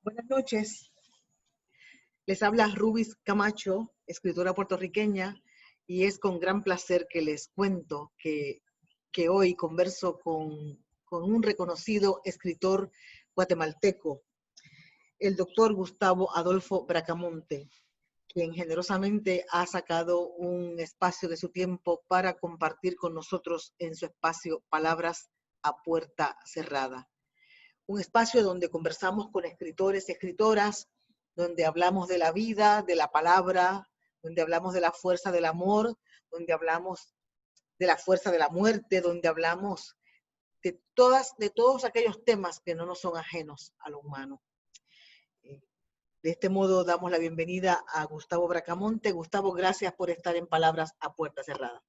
Buenas noches. Les habla Rubis Camacho, escritora puertorriqueña, y es con gran placer que les cuento que hoy converso con un reconocido escritor guatemalteco, el doctor Gustavo Adolfo Bracamonte, quien generosamente ha sacado un espacio de su tiempo para compartir con nosotros en su espacio Palabras a Puerta Cerrada. Un espacio donde conversamos con escritores y escritoras, donde hablamos de la vida, de la palabra, donde hablamos de la fuerza del amor, donde hablamos de la fuerza de la muerte, donde hablamos de todos aquellos temas que no nos son ajenos a lo humano. De este modo damos la bienvenida a Gustavo Bracamonte. Gustavo, gracias por estar en Palabras a Puerta Cerrada.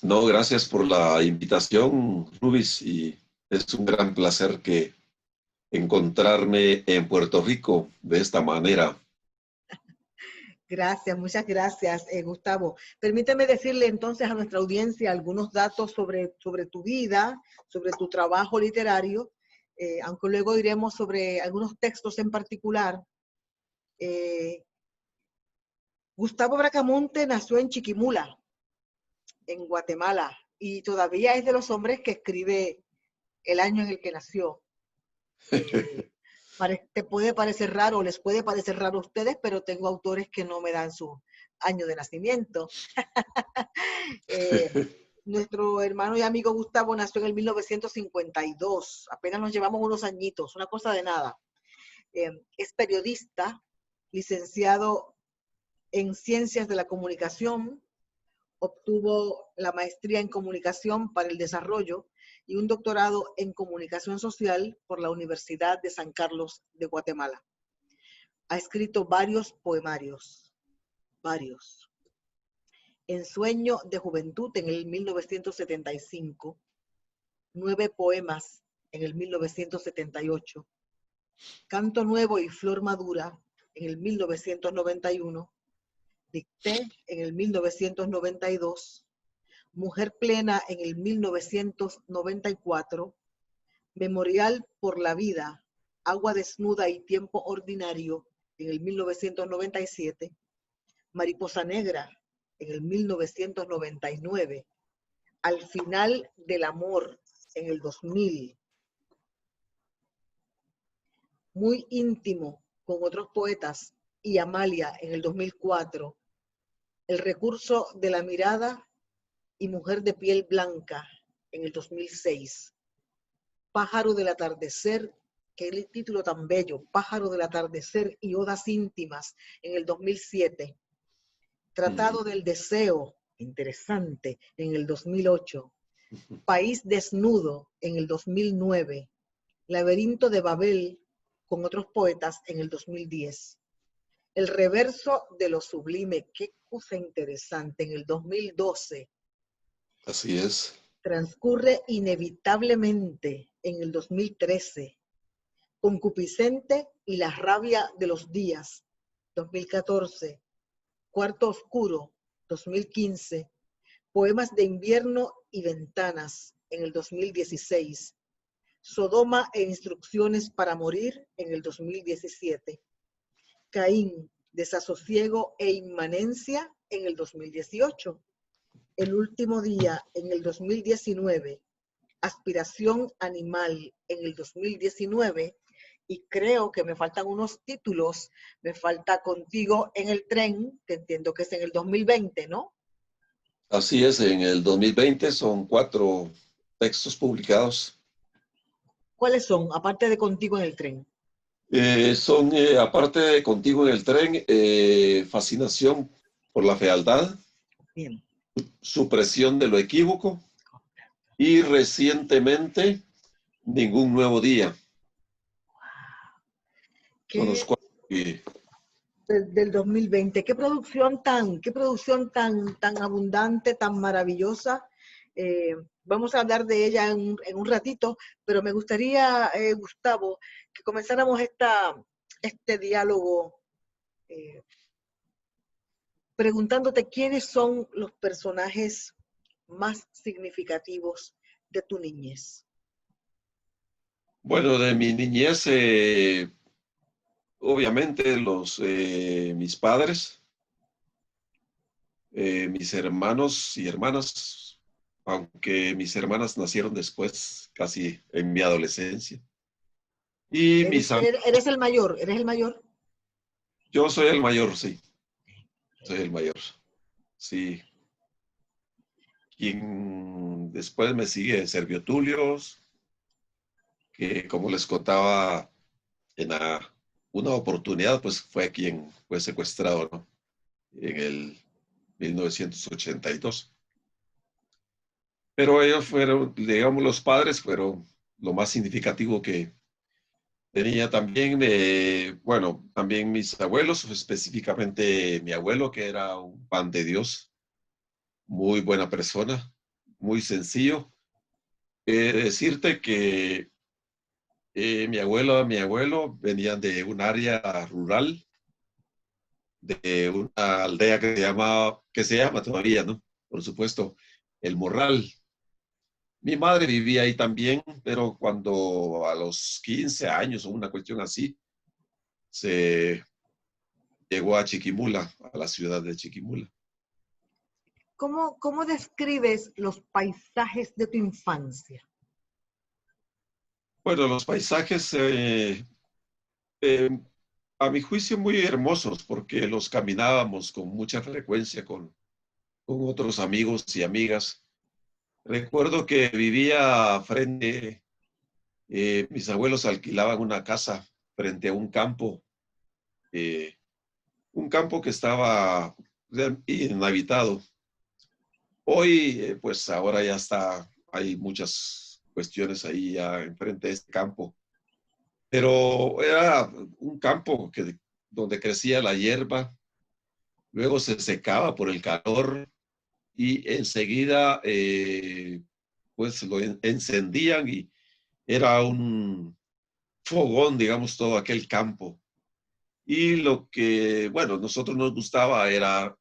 No, gracias por la invitación, Rubis, y es un gran placer encontrarme en Puerto Rico de esta manera. Gracias, muchas gracias, Gustavo. Permíteme decirle entonces a nuestra audiencia algunos datos sobre tu vida, sobre tu trabajo literario, aunque luego iremos sobre algunos textos en particular. Gustavo Bracamonte nació en Chiquimula, en Guatemala, y todavía es de los hombres que escribe el año en el que nació. Te puede parecer raro, les puede parecer raro a ustedes, pero tengo autores que no me dan su año de nacimiento. Nuestro hermano y amigo Gustavo nació en el 1952, apenas nos llevamos unos añitos, una cosa de nada. Es periodista, licenciado en Ciencias de la Comunicación, obtuvo la maestría en Comunicación para el Desarrollo y un doctorado en Comunicación Social por la Universidad de San Carlos de Guatemala. Ha escrito varios poemarios, varios. Ensueño de Juventud en el 1975, 9 poemas en el 1978, Canto Nuevo y Flor Madura en el 1991, Dicté en el 1992, Mujer Plena en el 1994, Memorial por la Vida, Agua Desnuda y Tiempo Ordinario en el 1997, Mariposa Negra en el 1999, Al Final del Amor en el 2000, Muy Íntimo con otros poetas y Amalia en el 2004, El Recurso de la Mirada y Mujer de Piel Blanca en el 2006, Pájaro del Atardecer, qué título tan bello, Pájaro del Atardecer y Odas Íntimas en el 2007, Tratado del Deseo, interesante, en el 2008, País Desnudo en el 2009, Laberinto de Babel con otros poetas en el 2010, El Reverso de lo Sublime, qué cosa interesante, en el 2012. Así es. Transcurre inevitablemente en el 2013, Concupiscente y la rabia de los días, 2014, Cuarto Oscuro, 2015, Poemas de invierno y ventanas, en el 2016, Sodoma e instrucciones para morir, en el 2017, Caín, desasosiego e inmanencia, en el 2018, El último día, en el 2019, Aspiración animal en el 2019, y creo que me faltan unos títulos. Me falta Contigo en el tren, que entiendo que es en el 2020, ¿no? Así es, en el 2020 son 4 textos publicados. ¿Cuáles son, aparte de Contigo en el tren? Aparte de Contigo en el tren, Fascinación por la fealdad, Bien. Supresión de lo equívoco y recientemente Ningún nuevo día. Son los 4 que... del 2020. Qué producción tan abundante, tan maravillosa. Vamos a hablar de ella en un ratito, pero me gustaría, Gustavo, que comenzáramos este diálogo preguntándote quiénes son los personajes más significativos de tu niñez. Bueno, de mi niñez, obviamente mis padres, mis hermanos y hermanas, aunque mis hermanas nacieron después, casi en mi adolescencia. Y Eres el mayor, eres el mayor. yo soy el mayor, sí, soy el mayor. Sí, quien después me sigue, Servio Tulio, que como les contaba en una oportunidad, pues fue quien fue secuestrado, ¿no? En el 1982. Pero ellos fueron, digamos, los padres fueron lo más significativo que tenía también, bueno, también mis abuelos, específicamente mi abuelo, que era un pan de Dios, muy buena persona, muy sencillo. Decirte que mi abuelo venían de un área rural, de una aldea que se llama todavía, ¿no? Por supuesto, El Morral. Mi madre vivía ahí también, pero cuando a los 15 años o una cuestión así, se llegó a Chiquimula, a la ciudad de Chiquimula. ¿Cómo describes los paisajes de tu infancia? Bueno, los paisajes, eh, a mi juicio, muy hermosos, porque los caminábamos con mucha frecuencia con otros amigos y amigas. Recuerdo que vivía frente, mis abuelos alquilaban una casa frente a un campo que estaba inhabitado. Hoy, pues ahora ya está, hay muchas cuestiones ahí ya enfrente de este campo, pero era un campo donde crecía la hierba, luego se secaba por el calor y enseguida pues lo encendían y era un fogón, digamos, todo aquel campo. Y lo que, bueno, nosotros nos gustaba era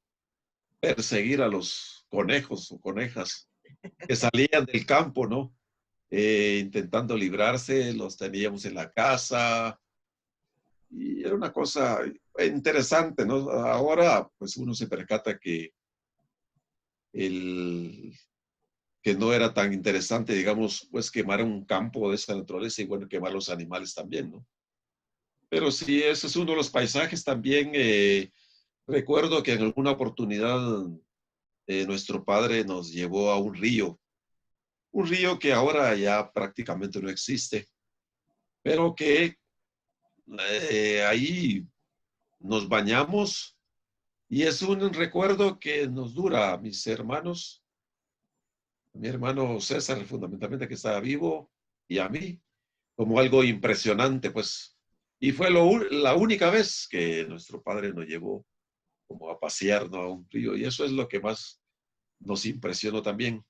perseguir a los conejos o conejas que salían del campo, ¿no? Intentando librarse, los teníamos en la casa y era una cosa interesante, ¿no? Ahora, pues uno se percata el, que no era tan interesante, digamos, pues quemar un campo de esa naturaleza y bueno, quemar los animales también, ¿no? Pero sí, ese es uno de los paisajes también. Recuerdo que en alguna oportunidad nuestro padre nos llevó a un río que ahora ya prácticamente no existe, pero que ahí nos bañamos y es un recuerdo que nos dura a mis hermanos, a mi hermano César fundamentalmente que estaba vivo y a mí, como algo impresionante, pues. Y fue la única vez que nuestro padre nos llevó como a pasear, ¿no? A un río y eso es lo que más nos impresionó también.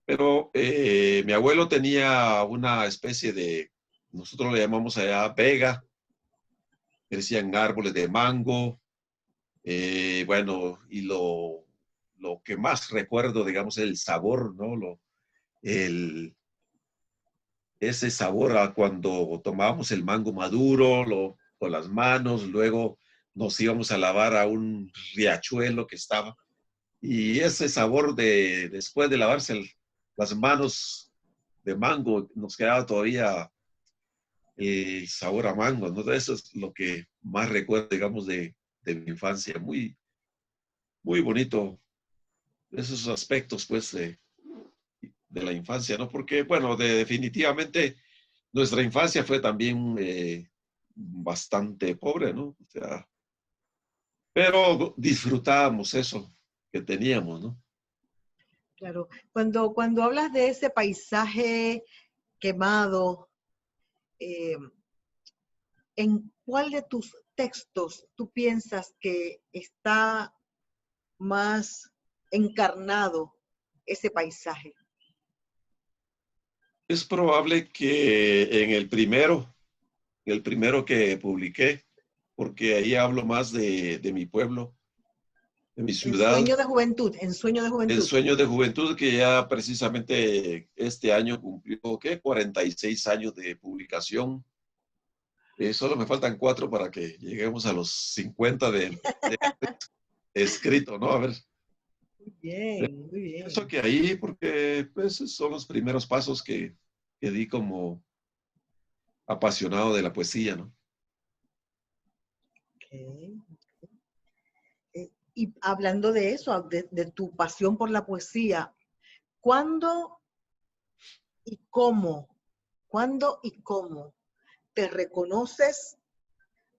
Pero mi abuelo tenía una especie nosotros le llamamos allá vega, crecían árboles de mango, bueno, y lo que más recuerdo, digamos, el sabor, ¿no? El, ese sabor a cuando tomábamos el mango maduro, con las manos, luego nos íbamos a lavar a un riachuelo que estaba, y ese sabor después de lavarse las manos de mango, nos quedaba todavía el sabor a mango, ¿no? Eso es lo que más recuerdo, digamos, de mi infancia, muy, muy bonito esos aspectos, pues, de la infancia, ¿no? Porque, bueno, definitivamente nuestra infancia fue también bastante pobre, ¿no? O sea, pero disfrutábamos eso que teníamos, ¿no? Claro, cuando hablas de ese paisaje quemado, eh, ¿en cuál de tus textos tú piensas que está más encarnado ese paisaje? Es probable que el primero que publiqué, porque ahí hablo más de mi pueblo, de mi En ciudad, sueño de juventud, en sueño de en juventud. Sueños de Juventud, que ya precisamente este año cumplió, ¿qué? 46 años de publicación. Solo me faltan 4 para que lleguemos a los 50 de escrito, ¿no? A ver, Muy bien, muy pienso bien. que ahí, porque pues son los primeros pasos que di como apasionado de la poesía, ¿no? Okay. Y hablando de eso, de tu pasión por la poesía, ¿cuándo y cómo? ¿Cuándo y cómo te reconoces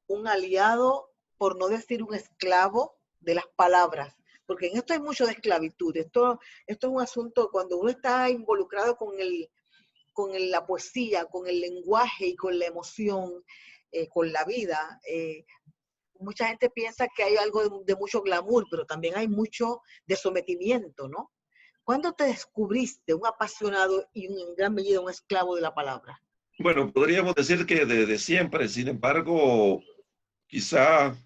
un aliado, por no decir un esclavo, de las palabras? Porque en esto hay mucho de esclavitud. Esto es un asunto, cuando uno está involucrado la poesía, con el lenguaje y con la emoción, con la vida, mucha gente piensa que hay algo de mucho glamour, pero también hay mucho de sometimiento, ¿no? ¿Cuándo te descubriste un apasionado y en gran medida un esclavo de la palabra? Bueno, podríamos decir que desde siempre, sin embargo, quizá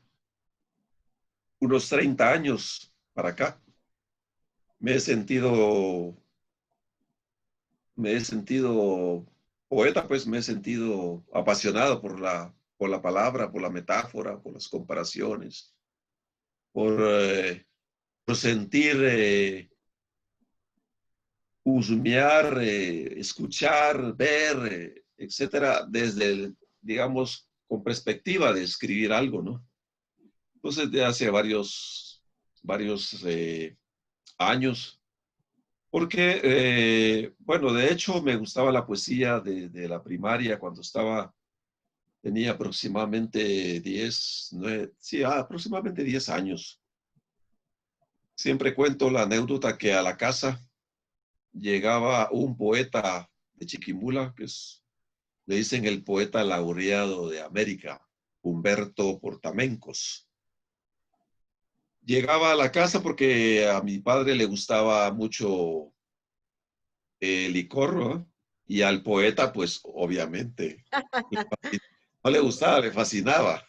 unos 30 años para acá, me he sentido, me he sentido poeta, pues me he sentido apasionado por la palabra, por la metáfora, por las comparaciones, por sentir, husmear, escuchar, ver, etcétera, digamos, con perspectiva de escribir algo, ¿no? Entonces, de hace varios años, porque, bueno, de hecho, me gustaba la poesía de la primaria cuando tenía aproximadamente 10, 9, sí, aproximadamente 10 años. Siempre cuento la anécdota que a la casa llegaba un poeta de Chiquimula, le dicen el poeta laureado de América, Humberto Portamencos. Llegaba a la casa porque a mi padre le gustaba mucho el licor, ¿no? Y al poeta, pues obviamente, no le gustaba, le fascinaba.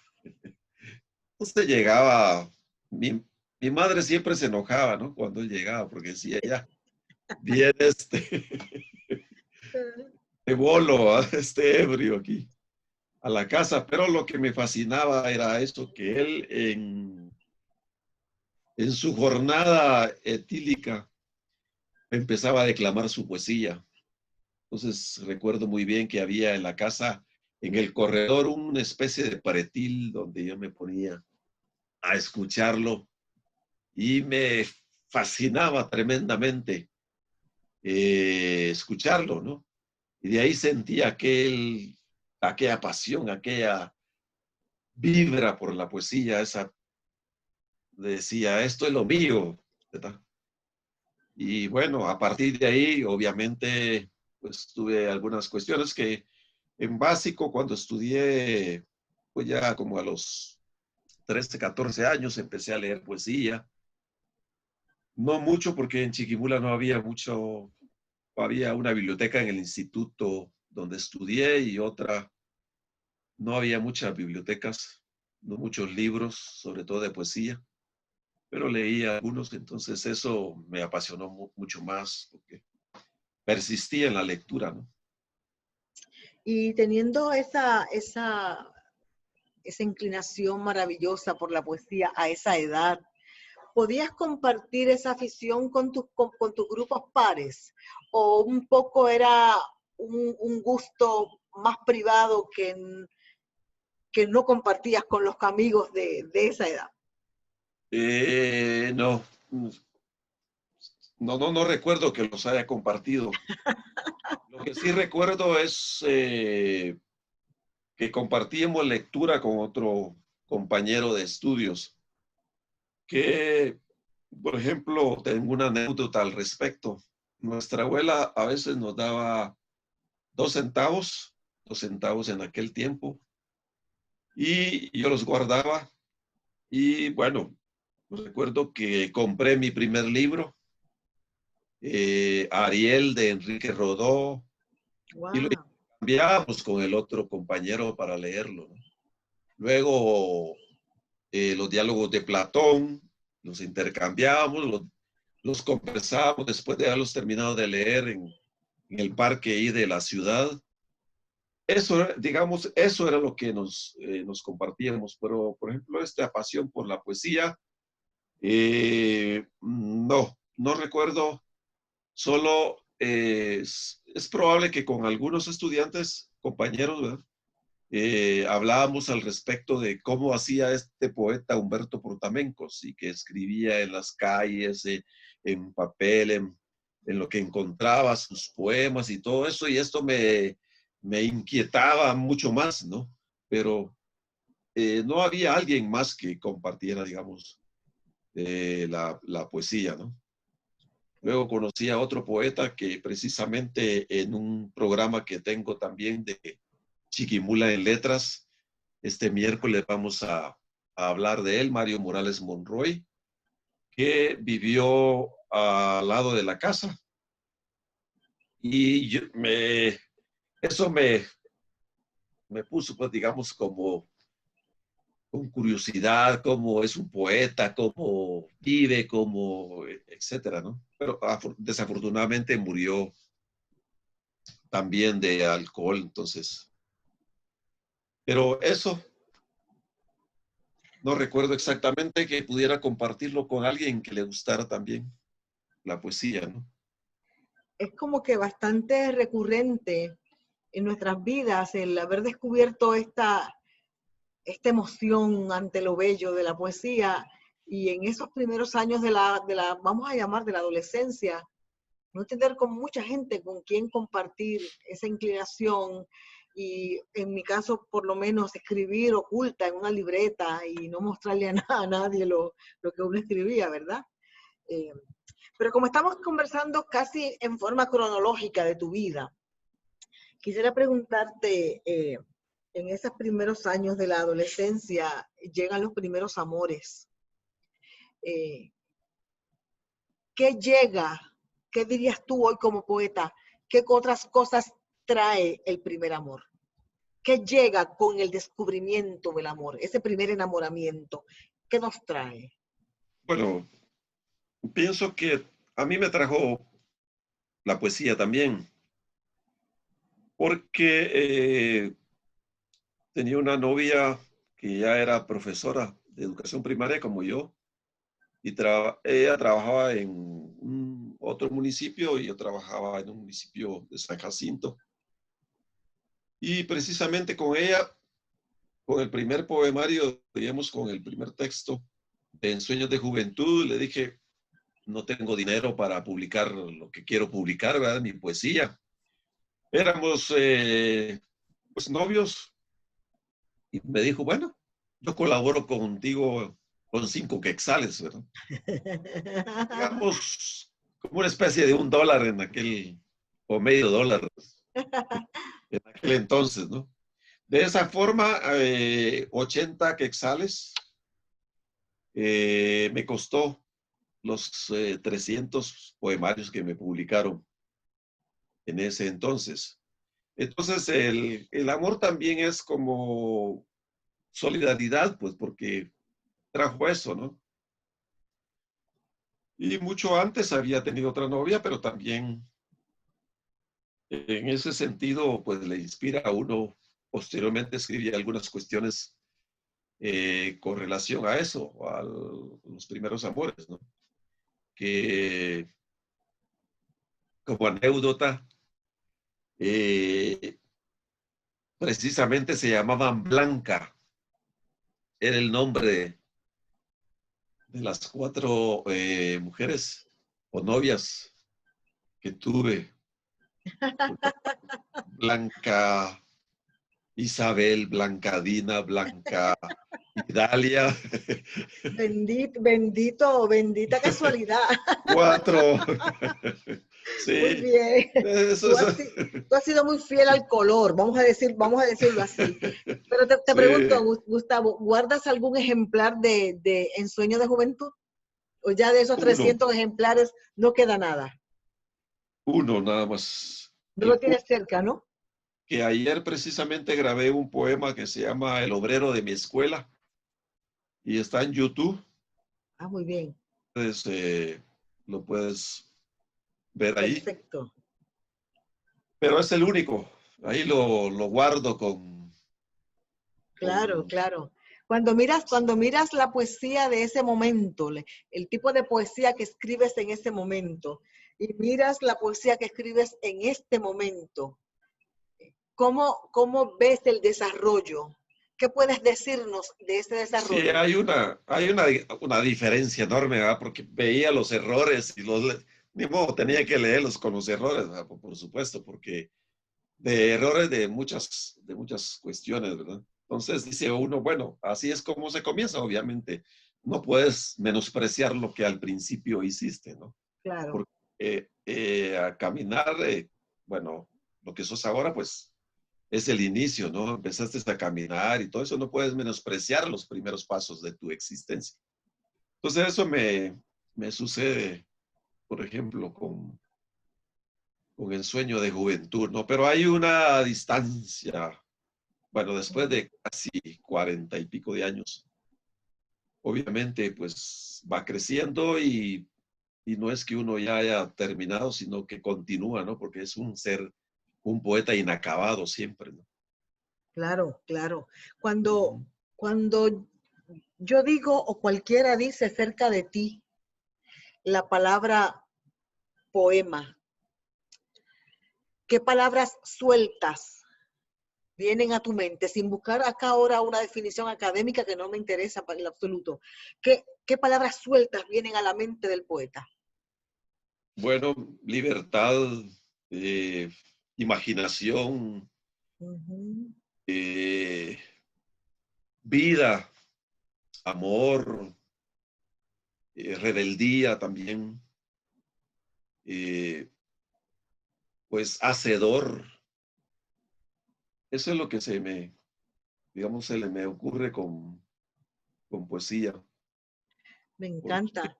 Entonces llegaba, mi, mi madre siempre se enojaba, ¿no? Cuando él llegaba, porque decía, ya, viene de bolo, este ebrio aquí a la casa, pero lo que me fascinaba era eso, que él en su jornada etílica empezaba a declamar su poesía. Entonces recuerdo muy bien que había en la casa, en el corredor, una especie de pretil donde yo me ponía a escucharlo y me fascinaba tremendamente escucharlo, ¿no? Y de ahí sentía aquella pasión, aquella vibra por la poesía, decía, esto es lo mío, ¿verdad? Y bueno, a partir de ahí, obviamente, pues tuve algunas cuestiones que en básico, cuando estudié, pues ya como a los 13, 14 años, empecé a leer poesía. No mucho porque en Chiquimula no había mucho, había una biblioteca en el instituto donde estudié y otra, no había muchas bibliotecas, no muchos libros, sobre todo de poesía, pero leí algunos, entonces eso me apasionó mucho más porque persistí en la lectura, ¿no? Y teniendo esa inclinación maravillosa por la poesía a esa edad, ¿podías compartir esa afición con tus grupos pares? ¿O un poco era un gusto más privado que no compartías con los amigos de esa edad? No, no recuerdo que los haya compartido. Lo que sí recuerdo es que compartíamos lectura con otro compañero de estudios, que, por ejemplo, tengo una anécdota al respecto. Nuestra abuela a veces nos daba 2 centavos, 2 centavos en aquel tiempo, y yo los guardaba. Y bueno, recuerdo que compré mi primer libro, Ariel de Enrique Rodó, y lo Wow. cambiábamos con el otro compañero para leerlo, ¿no? Luego, los diálogos de Platón, los intercambiábamos, los conversábamos después de haberlos terminado de leer en el parque ahí de la ciudad. eso, digamos, eso era lo que nos compartíamos. Pero, por ejemplo, esta pasión por la poesía, no recuerdo. Solo es probable que con algunos estudiantes, compañeros, ¿verdad? Hablábamos al respecto de cómo hacía este poeta Humberto Portamencos y que escribía en las calles, en papel, en lo que encontraba, sus poemas y todo eso, y esto me inquietaba mucho más, ¿no? Pero no había alguien más que compartiera, digamos, la poesía, ¿no? Luego conocí a otro poeta que precisamente en un programa que tengo también de Chiquimula en Letras, este miércoles vamos a hablar de él, Mario Morales Monroy, que vivió al lado de la casa. Y eso me puso, pues, digamos, como con curiosidad, cómo es un poeta, cómo vive, cómo, etcétera, ¿no? Pero desafortunadamente murió también de alcohol, entonces. Pero eso, no recuerdo exactamente que pudiera compartirlo con alguien que le gustara también la poesía, ¿no? Es como que bastante recurrente en nuestras vidas el haber descubierto esta emoción ante lo bello de la poesía y en esos primeros años vamos a llamar, de la adolescencia, no tener con mucha gente con quien compartir esa inclinación y en mi caso por lo menos escribir oculta en una libreta y no mostrarle a nadie lo que uno escribía, ¿verdad? Eh, pero como estamos conversando casi en forma cronológica de tu vida, quisiera preguntarte, en esos primeros años de la adolescencia llegan los primeros amores. Eh, ¿Qué llega? ¿Qué dirías tú hoy como poeta? ¿Qué otras cosas trae el primer amor? ¿Qué llega con el descubrimiento del amor? Ese primer enamoramiento. ¿Qué nos trae? Bueno, pienso que a mí me trajo la poesía también, porque tenía una novia que ya era profesora de educación primaria como yo, y ella trabajaba en otro municipio y yo trabajaba en un municipio de San Jacinto. Y precisamente con ella, con el primer poemario, digamos, con el primer texto de Ensueños de Juventud, le dije, no tengo dinero para publicar lo que quiero publicar, ¿verdad? Mi poesía. Éramos pues novios y me dijo, bueno, yo colaboro contigo con 5 quetzales, ¿verdad? Digamos, como una especie de $1 en aquel, o medio dólar en aquel entonces, ¿no? De esa forma, 80 quetzales me costó los 300 poemarios que me publicaron en ese entonces. Entonces, el amor también es como solidaridad, pues, porque trajo eso, ¿no? Y mucho antes había tenido otra novia, pero también en ese sentido, pues, le inspira a uno. Posteriormente escribí algunas cuestiones con relación a eso, a los primeros amores, ¿no? Que como anécdota, eh, precisamente se llamaban Blanca, era el nombre de las 4 mujeres o novias que tuve. Blanca Isabel, Blanca Dina, Blanca Idalia. Bendita casualidad. 4. Muy Sí. bien. Eso Tú es. has, tú has sido muy fiel al color, vamos a decirlo así. Pero te pregunto, Sí. Gustavo, ¿guardas algún ejemplar de Ensueño de Juventud? ¿O ya de esos Uno, 300 ejemplares no queda nada? uno nada más. No lo tienes cerca, ¿no? Que ayer precisamente grabé un poema que se llama El obrero de mi escuela y está en YouTube. Ah, muy bien. Entonces, lo puedes ver ahí. Perfecto. Pero es el único. ahí lo guardo Claro, con, claro. Cuando miras la poesía de ese momento, el tipo de poesía que escribes en ese momento, y miras la poesía que escribes en este momento, ¿cómo ves el desarrollo? ¿Qué puedes decirnos de ese sí, desarrollo? una diferencia enorme, ¿verdad? Porque veía los errores y ni modo, tenía que leerlos con los errores, ¿verdad? Por supuesto, porque de errores de muchas cuestiones, ¿verdad? Entonces dice uno, bueno, así es como se comienza, obviamente. No puedes menospreciar lo que al principio hiciste, ¿no? Claro, Porque a caminar, bueno, lo que sos ahora, pues es el inicio, ¿no? Empezaste a caminar y todo eso, no puedes menospreciar los primeros pasos de tu existencia. Entonces eso me sucede, por ejemplo, con el sueño de juventud, ¿no? Pero hay una distancia, bueno, después de casi 40 y pico de años, obviamente, pues va creciendo y no es que uno ya haya terminado, sino que continúa, ¿no? Porque es un poeta inacabado siempre, ¿no? claro, claro. Uh Cuando, -huh. cuando yo digo o cualquiera dice cerca de ti la palabra poema, ¿qué palabras sueltas vienen a tu mente, sin buscar acá ahora una definición académica que no me interesa en lo absoluto? ¿Qué palabras sueltas vienen a la mente del poeta? Bueno, libertad, eh, imaginación, Uh -huh. eh, vida, amor, rebeldía también, eh, pues hacedor. Eso es lo que digamos, se me ocurre con poesía. Me Porque, encanta.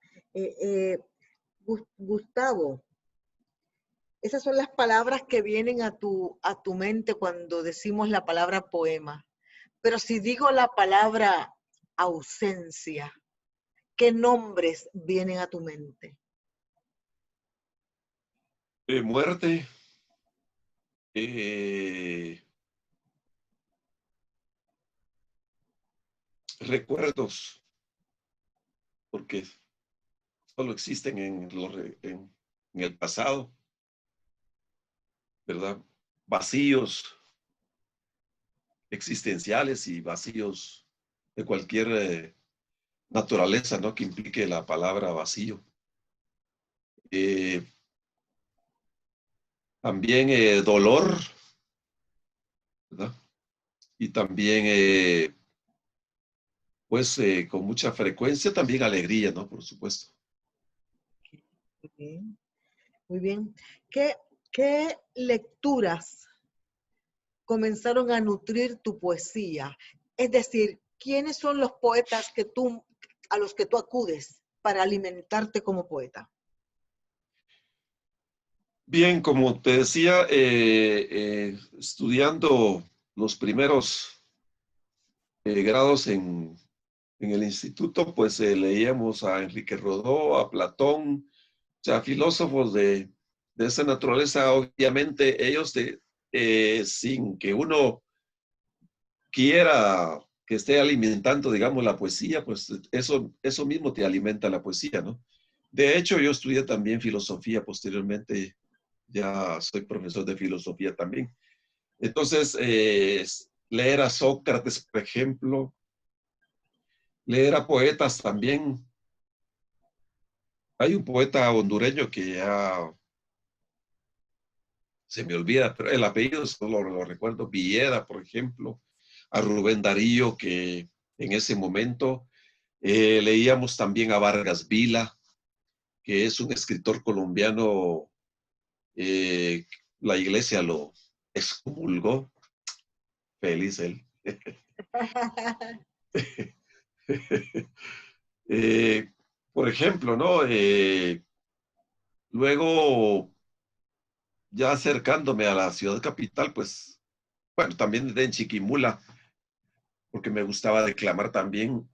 Gustavo, esas son las palabras que vienen a tu mente cuando decimos la palabra poema. Pero si digo la palabra ausencia, ¿qué nombres vienen a tu mente? muerte, eh, recuerdos, porque solo existen en el pasado, ¿verdad? Vacíos existenciales y vacíos de cualquier naturaleza, ¿no? Que implique la palabra vacío. Eh, también dolor, ¿verdad? Y también, pues, con mucha frecuencia, también alegría, ¿no? Por supuesto. Muy bien. Muy bien. ¿Qué lecturas comenzaron a nutrir tu poesía? Es decir, ¿quiénes son los poetas a los que tú acudes para alimentarte como poeta? Bien, como te decía, estudiando los primeros grados en el instituto, pues leíamos a Enrique Rodó, a Platón, o sea, filósofos de esa naturaleza, obviamente ellos sin que uno quiera que esté alimentando, digamos, la poesía, pues eso mismo te alimenta la poesía, ¿no? De hecho, yo estudié también filosofía posteriormente, ya soy profesor de filosofía también. Entonces, leer a Sócrates, por ejemplo, leer a poetas también. Hay un poeta hondureño que ya se me olvida, pero el apellido solo lo recuerdo, Villeda, por ejemplo, a Rubén Darío, que en ese momento leíamos también a Vargas Vila, que es un escritor colombiano, eh, la iglesia lo excomulgó, feliz él. eh, por ejemplo, ¿no? Luego, ya acercándome a la ciudad capital, pues, bueno, también en Chiquimula, porque me gustaba declamar también.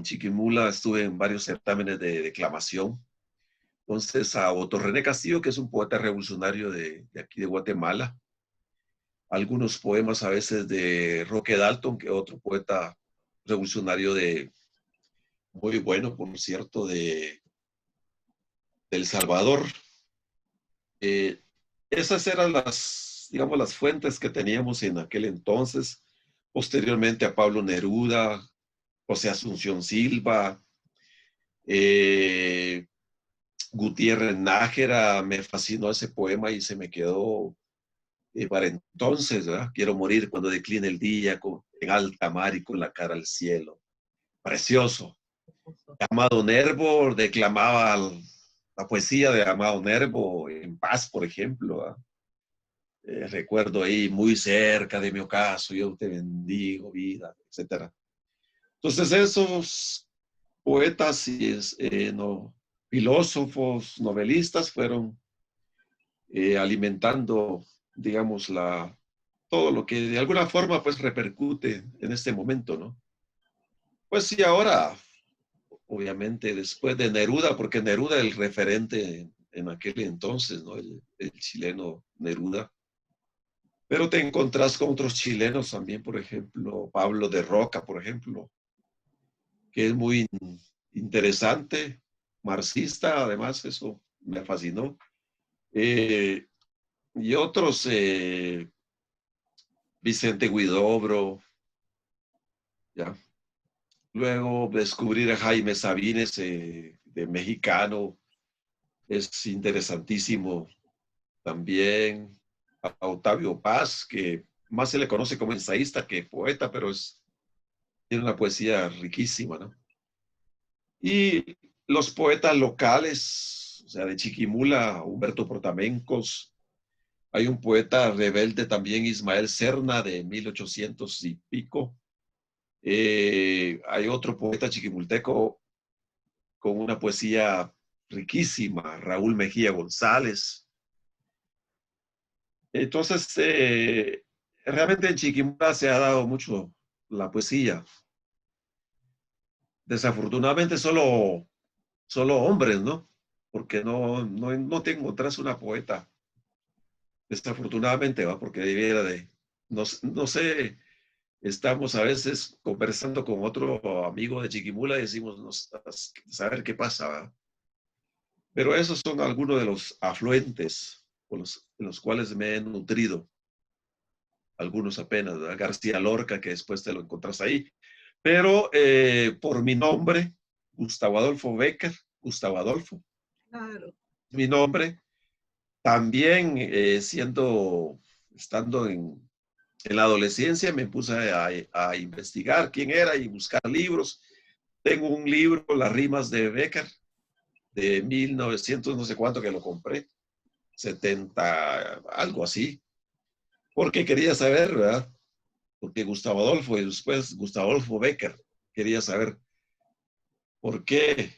Chiquimula, estuve en varios certámenes de declamación. Entonces, a Otto René Castillo, que es un poeta revolucionario de aquí de Guatemala, algunos poemas a veces de Roque Dalton, que otro poeta revolucionario muy bueno, por cierto, de El Salvador. Eh, Esas eran digamos, las fuentes que teníamos en aquel entonces. Posteriormente a Pablo Neruda, José Asunción Silva, eh, Gutiérrez Nájera, me fascinó ese poema y se me quedó para entonces, ¿verdad? Quiero morir cuando decline el día en alta mar y con la cara al cielo. Precioso. Amado Nervo declamaba la poesía de Amado Nervo en Paz, por ejemplo, ¿verdad? Recuerdo ahí muy cerca de mi ocaso, yo te bendigo, vida, etcétera. Entonces esos poetas y filósofos, novelistas fueron alimentando, digamos, todo lo que de alguna forma pues repercute en este momento, ¿no? Pues sí, ahora, obviamente, después de Neruda, porque Neruda es el referente en aquel entonces, ¿no? El chileno Neruda. Pero te encontrás con otros chilenos también, por ejemplo, Pablo de Roca, por ejemplo, que es muy interesante, marxista, además, eso me fascinó. Eh, y otros, Vicente Huidobro, ¿ya? Luego descubrir a Jaime Sabines, de mexicano, es interesantísimo también. A Octavio Paz, que más se le conoce como ensayista que poeta, pero tiene una poesía riquísima, ¿no? Y los poetas locales, o sea, de Chiquimula, Humberto Portamencos. Hay un poeta rebelde también, Ismael Serna, de 1800 y pico. Hay otro poeta chiquimulteco con una poesía riquísima, Raúl Mejía González. Entonces, realmente en Chiquimula se ha dado mucho la poesía. Desafortunadamente solo hombres, ¿no? Porque no te encontrás una poeta. Desafortunadamente, va, porque debiera de, no sé, estamos a veces conversando con otro amigo de Chiquimula y decimos, saber qué pasa, ¿va? Pero esos son algunos de los afluentes de los cuales me he nutrido. Algunos apenas, ¿verdad? García Lorca, que después te lo encontrás ahí. Pero por mi nombre, Gustavo Adolfo Bécquer, Gustavo Adolfo, Claro. mi nombre, también estando en la adolescencia, me puse a investigar quién era y buscar libros. Tengo un libro, Las rimas de Bécquer, de 1900, no sé cuánto que lo compré, 70, algo así, porque quería saber, ¿verdad? Porque Gustavo Adolfo y después Gustavo Adolfo Bécquer, quería saber por qué.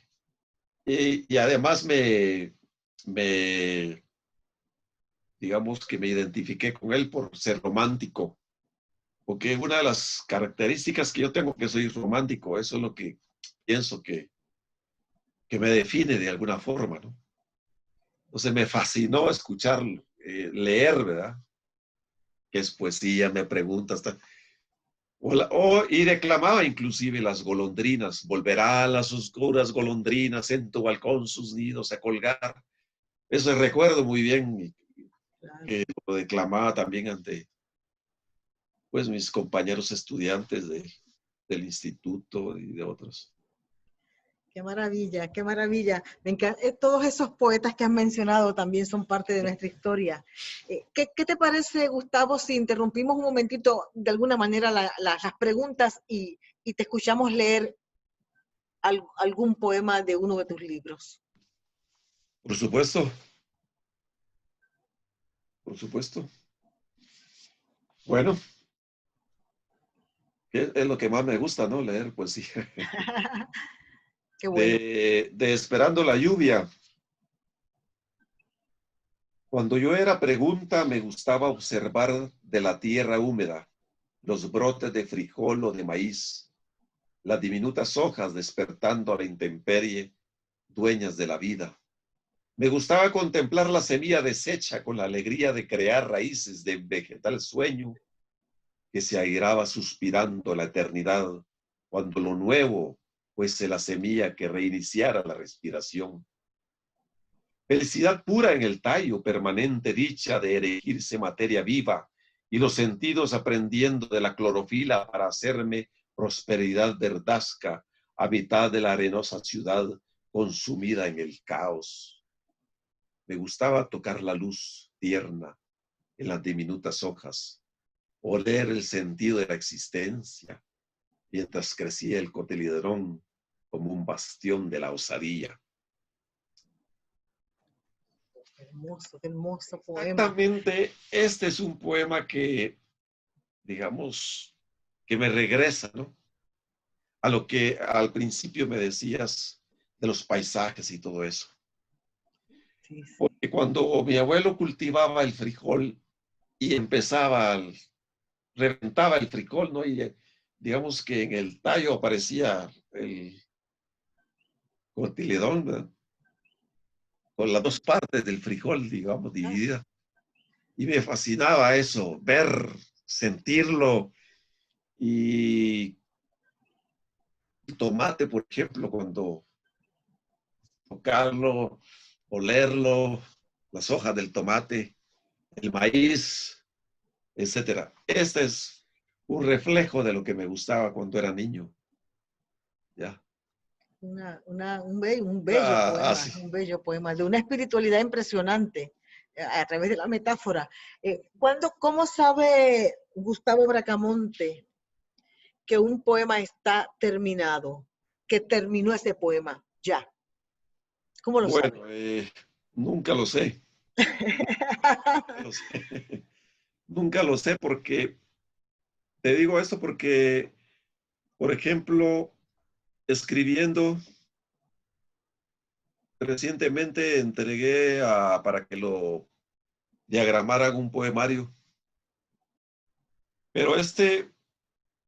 Y además me, digamos que me identifiqué con él por ser romántico, porque una de las características que yo tengo que soy romántico, eso es lo que pienso que me define de alguna forma, ¿no? Entonces me fascinó escuchar, leer, ¿verdad? Que es poesía, me pregunta hasta... y declamaba inclusive las golondrinas, volverán las oscuras golondrinas en tu balcón sus nidos a colgar. Eso recuerdo muy bien, Claro. que lo declamaba también ante pues mis compañeros estudiantes del instituto y de otros. Qué maravilla, qué maravilla. Me encanta. Todos esos poetas que has mencionado también son parte de nuestra historia. ¿Qué te parece, Gustavo, si interrumpimos un momentito de alguna manera las preguntas y te escuchamos leer algún poema de uno de tus libros? Por supuesto, por supuesto. Bueno, es lo que más me gusta, ¿no? Leer poesía. Qué bueno. De Esperando la lluvia. Cuando yo era pregunta, me gustaba observar de la tierra húmeda los brotes de frijol o de maíz, las diminutas hojas despertando a la intemperie, dueñas de la vida. Me gustaba contemplar la semilla deshecha con la alegría de crear raíces de vegetal sueño que se airaba suspirando la eternidad cuando lo nuevo fuese la semilla que reiniciara la respiración. Felicidad pura en el tallo, permanente dicha de erigirse materia viva y los sentidos aprendiendo de la clorofila para hacerme prosperidad verdasca a mitad de la arenosa ciudad consumida en el caos. Me gustaba tocar la luz tierna en las diminutas hojas, oler el sentido de la existencia, mientras crecía el cotiledrón como un bastión de la osadía. Qué hermoso poema. Exactamente, este es un poema que, digamos, que me regresa, ¿no? A lo que al principio me decías de los paisajes y todo eso. Sí, sí. Porque cuando mi abuelo cultivaba el frijol y reventaba el frijol, ¿no? Y digamos que en el tallo aparecía el cotiledón, ¿verdad? Con las dos partes del frijol, digamos, divididas. Y me fascinaba eso, ver, sentirlo. Y el tomate, por ejemplo, cuando tocarlo, olerlo, las hojas del tomate, el maíz, etcétera. Este es un reflejo de lo que me gustaba cuando era niño. ¿Ya? Un bello poema, Sí. un bello poema, de una espiritualidad impresionante a través de la metáfora. ¿Cómo sabe Gustavo Bracamonte que un poema está terminado? Que terminó ese poema, ya. ¿Cómo lo sabe? Bueno, nunca lo sé. Nunca lo sé. Nunca lo sé porque, te digo esto porque, por ejemplo, escribiendo, recientemente entregué para que lo diagramaran un poemario, pero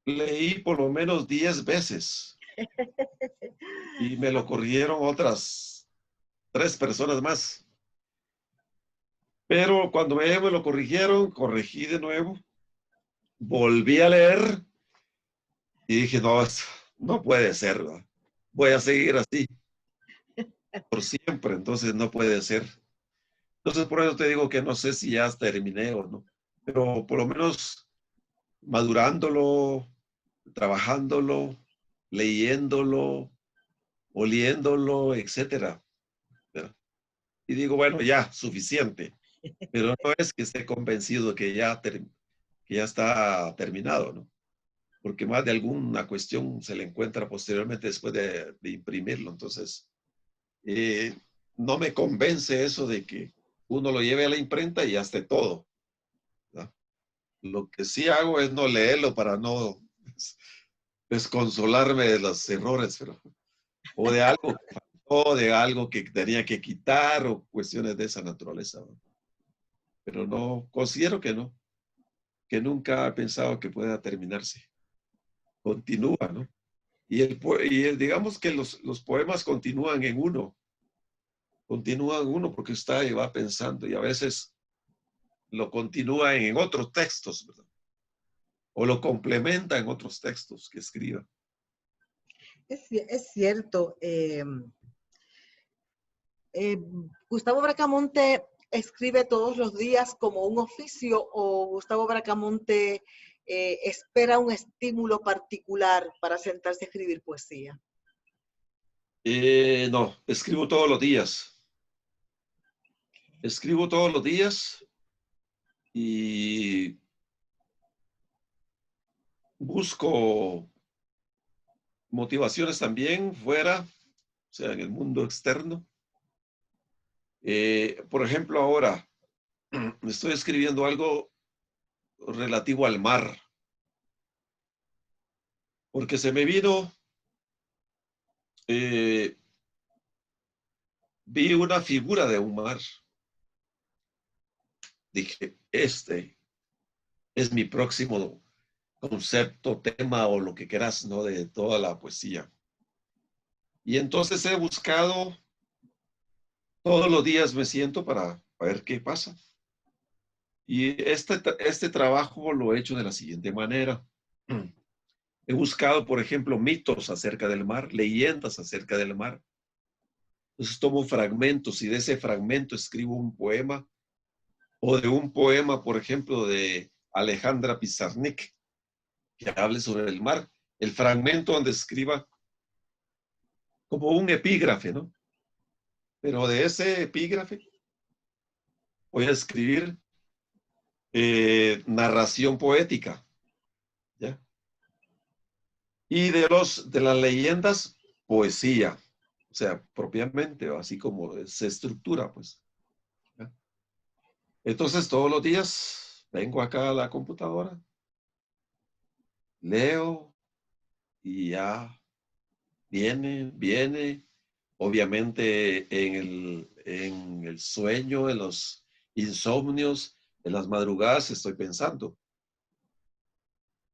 leí por lo menos 10 veces y me lo corrigieron otras 3 personas más. Pero cuando me lo corrigieron, corregí de nuevo, volví a leer y dije, no, no puede ser, ¿verdad? Voy a seguir así por siempre, entonces no puede ser. Entonces por eso te digo que no sé si ya terminé o no, pero por lo menos madurándolo, trabajándolo, leyéndolo, oliéndolo, etcétera. ¿Verdad? Y digo, bueno, ya, suficiente. Pero no es que esté convencido de que ya está terminado, ¿no? Porque más de alguna cuestión se le encuentra posteriormente después de imprimirlo. Entonces, eh, no me convence eso de que uno lo lleve a la imprenta y ya esté todo, ¿no? Lo que sí hago es no leerlo para no desconsolarme de los errores, o de algo que faltó, de algo que tenía que quitar, o cuestiones de esa naturaleza, ¿no? Pero no, considero que nunca he pensado que pueda terminarse. Continúa, ¿no? Digamos que los poemas continúan en uno porque está y va pensando y a veces lo continúa en otros textos, ¿verdad? O lo complementa en otros textos que escriba. Es cierto. Gustavo Bracamonte escribe todos los días como un oficio o Gustavo Bracamonte espera un estímulo particular para sentarse a escribir poesía. No, escribo todos los días. Escribo todos los días y busco motivaciones también fuera, o sea, en el mundo externo. Por ejemplo, ahora estoy escribiendo algo relativo al mar, porque se me vino, eh, vi una figura de un mar. Dije, este es mi próximo concepto, tema o lo que quieras, ¿no? De toda la poesía. Y entonces he buscado Todos los días me siento para ver qué pasa. Y este trabajo lo he hecho de la siguiente manera. He buscado, por ejemplo, mitos acerca del mar, leyendas acerca del mar. Entonces tomo fragmentos y de ese fragmento escribo un poema, o de un poema, por ejemplo, de Alejandra Pizarnik, que hable sobre el mar. El fragmento donde escriba como un epígrafe, ¿no? Pero de ese epígrafe voy a escribir narración poética, ¿ya? Y de las leyendas, poesía, o sea, propiamente, así como se estructura, pues. ¿Ya? Entonces, todos los días vengo acá a la computadora, leo y ya viene, obviamente en el sueño, en los insomnios, en las madrugadas estoy pensando,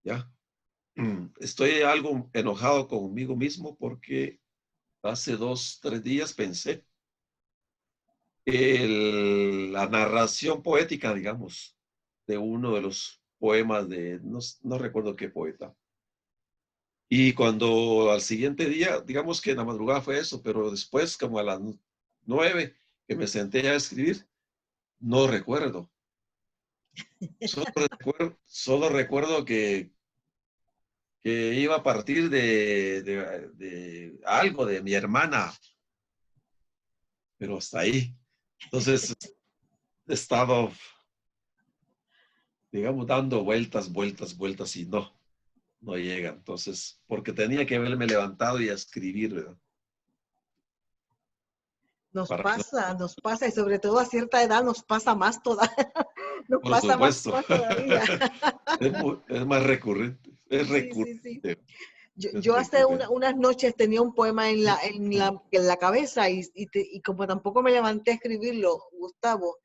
¿ya? Estoy algo enojado conmigo mismo porque hace 2, 3 días pensé la narración poética, digamos, de uno de los poemas de, no recuerdo qué poeta. Y cuando al siguiente día, digamos que en la madrugada fue eso, pero después, como a las 9 que me senté a escribir, no recuerdo. Solo recuerdo que iba a partir de algo de mi hermana, pero hasta ahí. Entonces, he estado, digamos, dando vueltas y no llega. Entonces, porque tenía que haberme levantado y a escribir, ¿verdad? Para Nos pasa, y sobre todo a cierta edad nos pasa más toda, nos por pasa más, supuesto, más todavía. es más recurrente, es Sí, sí, sí. recurrente, es Yo hace recurrente. unas noches tenía un poema en la cabeza y como tampoco me levanté a escribirlo, Gustavo,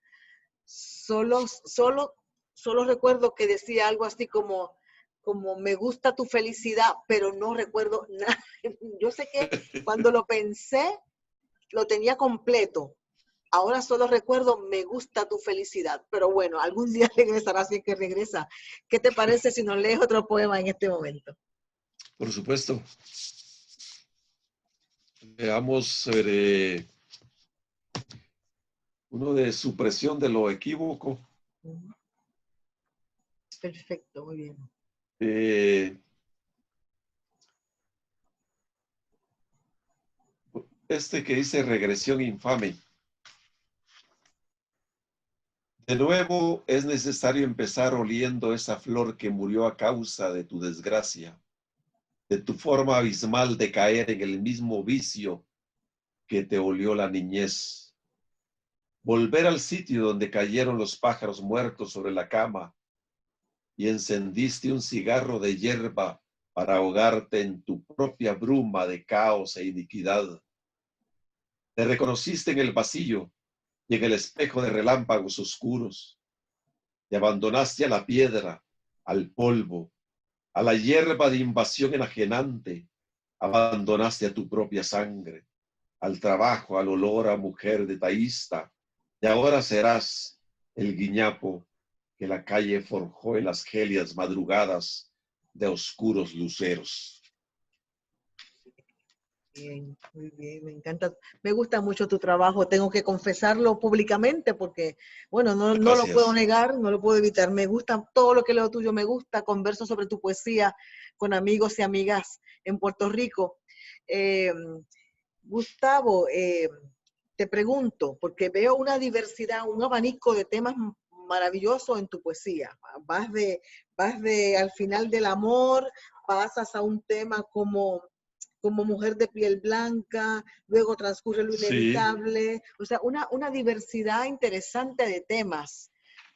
solo, solo, solo recuerdo que decía algo así como me gusta tu felicidad, pero no recuerdo nada. Yo sé que cuando lo pensé, lo tenía completo. Ahora solo recuerdo me gusta tu felicidad, pero bueno, algún día regresará si es que regresa. ¿Qué te parece si nos lees otro poema en este momento? Por supuesto. Veamos sobre uno de supresión de lo equívoco. Perfecto, muy bien. Eh, este que dice regresión infame. De nuevo es necesario empezar oliendo esa flor que murió a causa de tu desgracia, de tu forma abismal de caer en el mismo vicio que te olió la niñez. Volver al sitio donde cayeron los pájaros muertos sobre la cama y encendiste un cigarro de hierba para ahogarte en tu propia bruma de caos e iniquidad. Te reconociste en el vacío y en el espejo de relámpagos oscuros. Te abandonaste a la piedra, al polvo, a la hierba de invasión enajenante. Abandonaste a tu propia sangre, al trabajo, al olor a mujer detallista. Y ahora serás el guiñapo que la calle forjó en las gélidas madrugadas de oscuros luceros. Bien, muy bien, me encanta, me gusta mucho tu trabajo, tengo que confesarlo públicamente porque, bueno, no lo puedo Gracias. negar, no lo puedo evitar, me gusta todo lo que leo tuyo, me gusta, converso sobre tu poesía con amigos y amigas en Puerto Rico. Eh, Gustavo, te pregunto, porque veo una diversidad, un abanico de temas maravilloso en tu poesía. Vas de al final del amor, pasas a un tema como mujer de piel blanca, luego transcurre lo Sí, inevitable, o sea, una diversidad interesante de temas.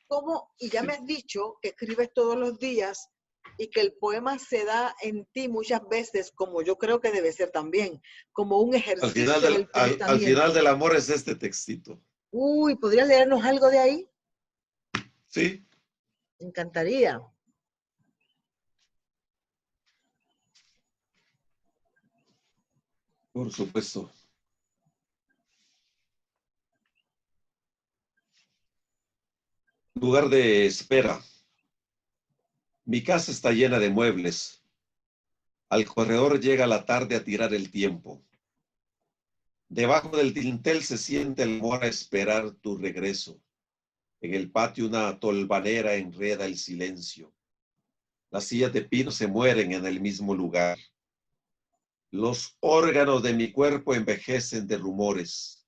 ¿Cómo? Y ya me sí. has dicho que escribes todos los días y que el poema se da en ti muchas veces, como yo creo que debe ser también, como un ejercicio del Al final pensamiento. del amor es este textito. Uy, ¿podrías leernos algo de ahí? Sí, Me encantaría. por supuesto. Lugar de espera. Mi casa está llena de muebles. Al corredor llega la tarde a tirar el tiempo. Debajo del dintel se siente el amor a esperar tu regreso. En el patio una tolvanera enreda el silencio. Las sillas de pino se mueren en el mismo lugar. Los órganos de mi cuerpo envejecen de rumores.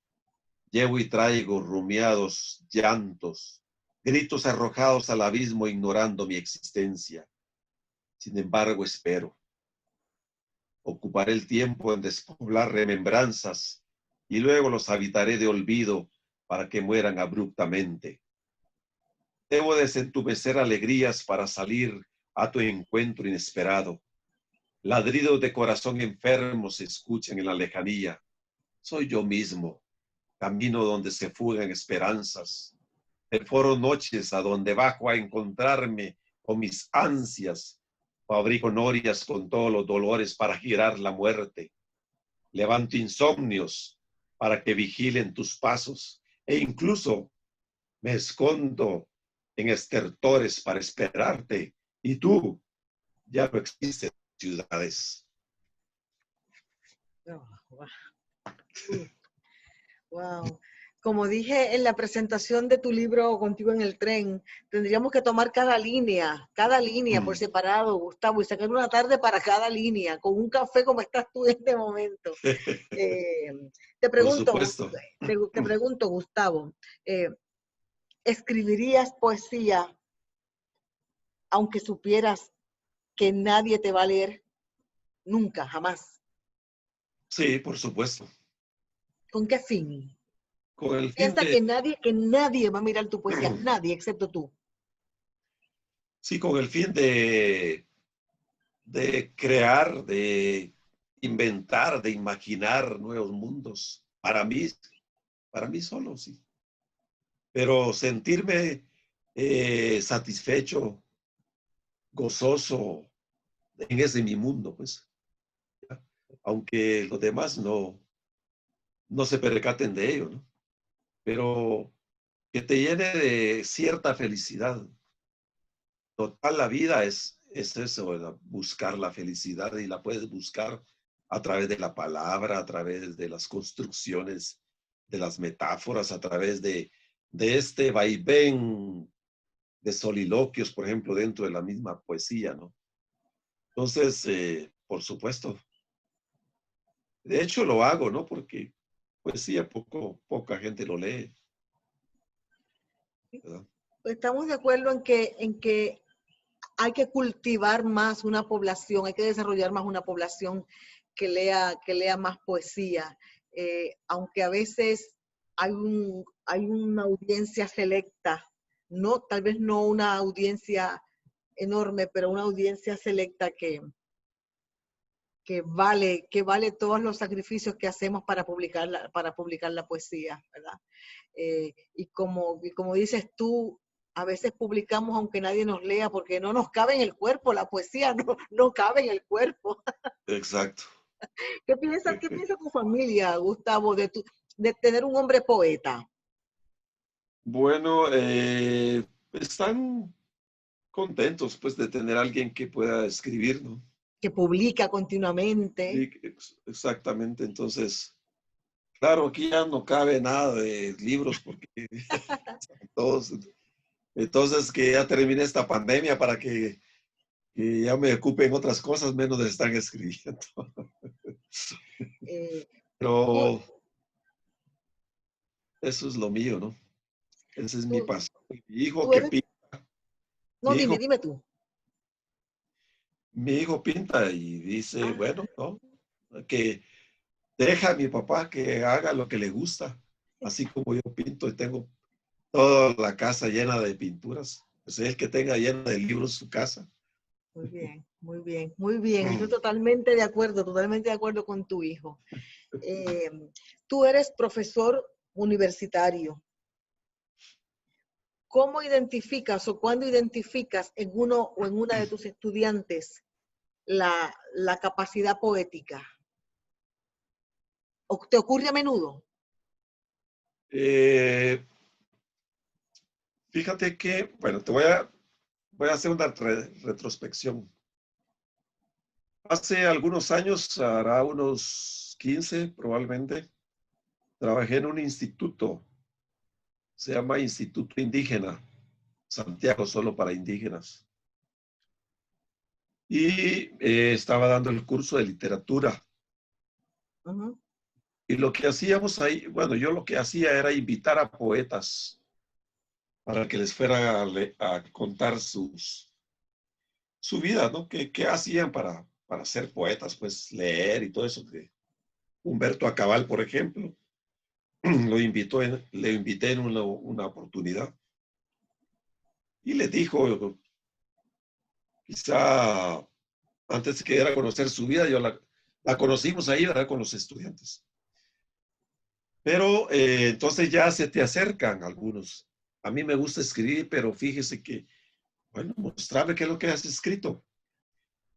Llevo y traigo rumiados llantos, gritos arrojados al abismo ignorando mi existencia. Sin embargo, espero. Ocuparé el tiempo en despoblar remembranzas y luego los habitaré de olvido para que mueran abruptamente. Debo desentumecer alegrías para salir a tu encuentro inesperado. Ladridos de corazón enfermo se escuchan en la lejanía. Soy yo mismo, camino donde se fugan esperanzas. Perforo noches a donde bajo a encontrarme con mis ansias. Fabrico norias con todos los dolores para girar la muerte. Levanto insomnios para que vigilen tus pasos. E incluso me escondo en estertores para esperarte. Y tú, ya no existen ciudades. Oh, wow. Wow. Como dije en la presentación de tu libro Contigo en el Tren, tendríamos que tomar cada línea por separado, Gustavo, y sacar una tarde para cada línea, con un café como estás tú en este momento. Te Por pregunto, supuesto. te pregunto, Gustavo, ¿escribirías poesía aunque supieras que nadie te va a leer? Nunca, jamás. Sí, por supuesto. ¿Con qué fin? Con el fin Piensa de, que nadie va a mirar tu poesía, nadie excepto tú. sí, con el fin de crear, de inventar, de imaginar nuevos mundos. Para mí solo, sí. Pero sentirme satisfecho, gozoso en ese mi mundo, pues. Aunque los demás no se percaten de ello, ¿no? Pero que te llene de cierta felicidad. Total, la vida es eso, ¿verdad? Buscar la felicidad y la puedes buscar a través de la palabra, a través de las construcciones, de las metáforas, a través de este vaivén de soliloquios, por ejemplo, dentro de la misma poesía, ¿no? Entonces, por supuesto, de hecho lo hago, ¿no? Porque poesía poca gente lo lee, ¿verdad? Estamos de acuerdo en que hay que cultivar más una población, hay que desarrollar más una población que lea más poesía, aunque a veces hay una audiencia selecta, no, tal vez no una audiencia enorme, pero una audiencia selecta que vale todos los sacrificios que hacemos para publicar la poesía, ¿verdad? Y como dices tú, a veces publicamos aunque nadie nos lea porque no nos cabe en el cuerpo, la poesía no cabe en el cuerpo. Exacto. Qué piensa tu familia, Gustavo, de tener un hombre poeta? Bueno, están contentos pues de tener a alguien que pueda escribir, ¿no? Que publica continuamente. Sí, exactamente. Entonces, claro, aquí ya no cabe nada de libros porque todos, entonces que ya termine esta pandemia para que ya me ocupen otras cosas, menos de estar escribiendo. Eh, tú, Pero eso es lo mío, ¿no? Esa es mi tú, pasión. Mi hijo tú que eres, pinta, no, dime tú. mi hijo pinta y dice, Ah, bueno, ¿no? Que deja a mi papá que haga lo que le gusta, así como yo pinto y tengo toda la casa llena de pinturas. Es el que tenga llena de libros su casa. muy bien, muy bien, muy bien. Estoy totalmente de acuerdo con tu hijo. Eh, Tú eres profesor universitario. ¿Cómo identificas o cuándo identificas en uno o en una de tus estudiantes la capacidad poética? ¿O te ocurre a menudo? Eh, Fíjate que, bueno, voy a hacer una retrospección. Hace algunos años, hará unos 15 probablemente, trabajé en un instituto, se llama Instituto Indígena, Santiago, solo para indígenas. Y estaba dando el curso de literatura. Ujú. Y lo que hacíamos ahí, bueno, yo lo que hacía era invitar a poetas para que les fuera a contar su vida, ¿no? ¿Qué hacían para ser poetas? Pues leer y todo eso. Humberto Acabal, por ejemplo, le invité en una oportunidad y le dijo, quizá antes de que diera a conocer su vida, la conocimos ahí, ¿verdad? Con los estudiantes. Pero entonces ya se te acercan algunos. A mí me gusta escribir, pero fíjese que, bueno, mostrarme qué es lo que has escrito.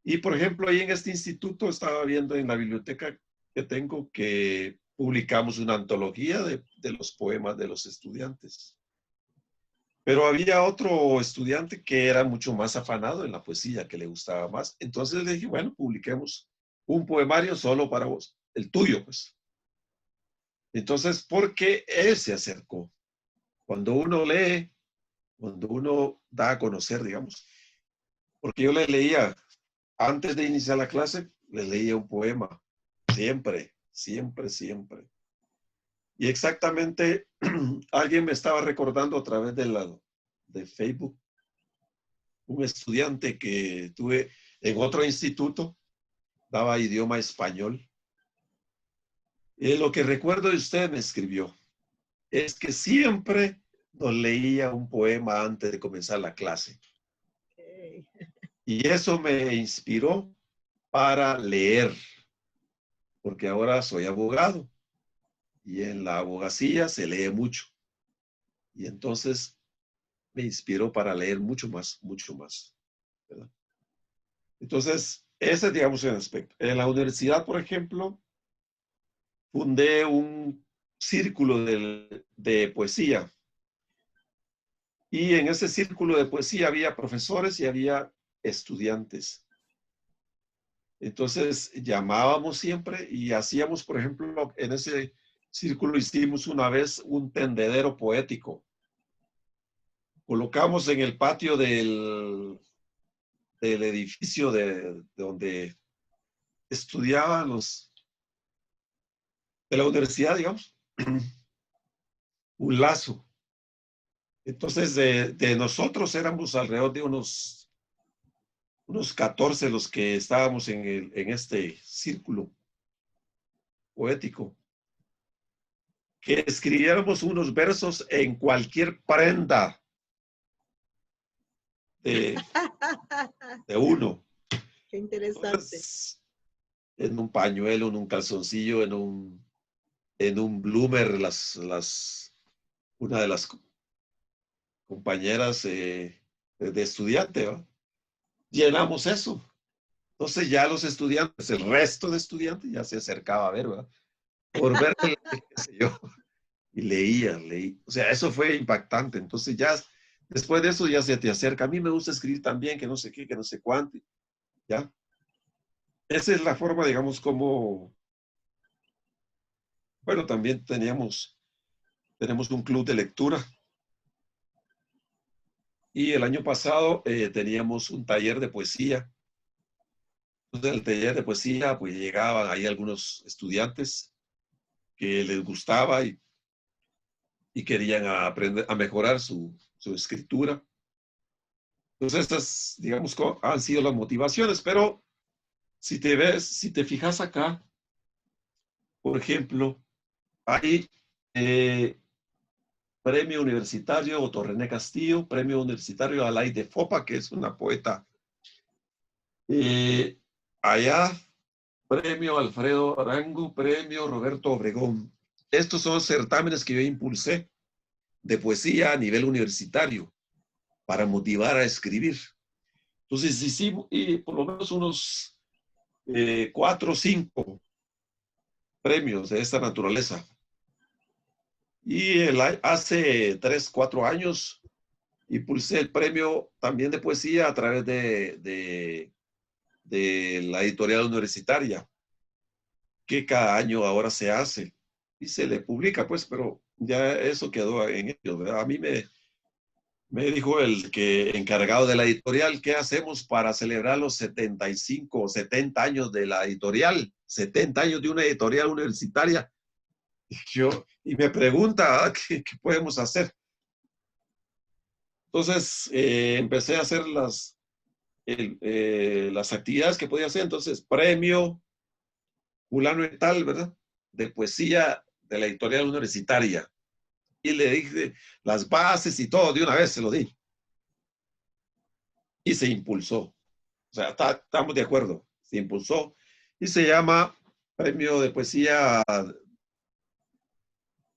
Y por ejemplo, ahí en este instituto estaba viendo en la biblioteca que tengo que publicamos una antología de los poemas de los estudiantes. Pero había otro estudiante que era mucho más afanado en la poesía, que le gustaba más. Entonces le dije, bueno, publiquemos un poemario solo para vos, el tuyo, pues. Entonces, porque él se acercó. Cuando uno lee, cuando uno da a conocer, digamos, porque yo le leía, antes de iniciar la clase, le leía un poema, siempre, siempre, siempre. Y exactamente, alguien me estaba recordando a través de Facebook, un estudiante que tuve en otro instituto, daba idioma español. Y lo que recuerdo de usted me escribió, es que siempre nos leía un poema antes de comenzar la clase. Okay. Y eso me inspiró para leer, porque ahora soy abogado y en la abogacía se lee mucho. Y entonces me inspiró para leer mucho más, ¿verdad? Entonces, ese es, digamos, un aspecto. En la universidad, por ejemplo, fundé un círculo de poesía. Y en ese círculo de poesía había profesores y había estudiantes. Entonces llamábamos siempre y hacíamos, por ejemplo, en ese círculo hicimos una vez un tendedero poético. Colocamos en el patio del edificio de donde estudiaban de la universidad, digamos, un lazo. Entonces, de nosotros éramos alrededor de unos 14 los que estábamos en este círculo poético, que escribiéramos unos versos en cualquier prenda de, de uno. Qué interesante. Entonces, en un pañuelo, en un calzoncillo, en un bloomer, una de las compañeras de estudiante, ¿va? Llenamos eso. Entonces ya los estudiantes, el resto de estudiantes ya se acercaba a ver, ¿verdad? Por ver, qué sé yo, y leí. O sea, eso fue impactante. Entonces ya, después de eso ya se te acerca. A mí me gusta escribir también, que no sé qué, que no sé cuánto, ¿ya? Esa es la forma, digamos, como, bueno, también tenemos un club de lectura. Y el año pasado teníamos un taller de poesía. Entonces, en el taller de poesía, pues llegaban ahí algunos estudiantes que les gustaba y querían aprender a mejorar su escritura. Entonces, estas, digamos, han sido las motivaciones, pero si te fijas acá, por ejemplo, hay eh, premio universitario Otto René Castillo, premio universitario Alay de Fopa, que es una poeta. Eh, allá, premio Alfredo Arango, premio Roberto Obregón. Estos son certámenes que yo impulsé de poesía a nivel universitario para motivar a escribir. Entonces hicimos y por lo menos unos 4 o 5 premios de esta naturaleza. Y hace 3, 4 años impulsé el premio también de poesía a través de la editorial universitaria, que cada año ahora se hace y se le publica, pues, pero ya eso quedó en ellos, ¿verdad? A mí me dijo el que encargado de la editorial, ¿qué hacemos para celebrar los 75 o 70 años de la editorial? 70 años de una editorial universitaria. Y me pregunta, ¿qué podemos hacer? Entonces, empecé a hacer las actividades que podía hacer. Entonces, premio fulano y tal, ¿verdad? De poesía de la editorial universitaria. Y le dije las bases y todo, de una vez se lo di. Y se impulsó. O sea, estamos de acuerdo. Se impulsó. Y se llama Premio de Poesía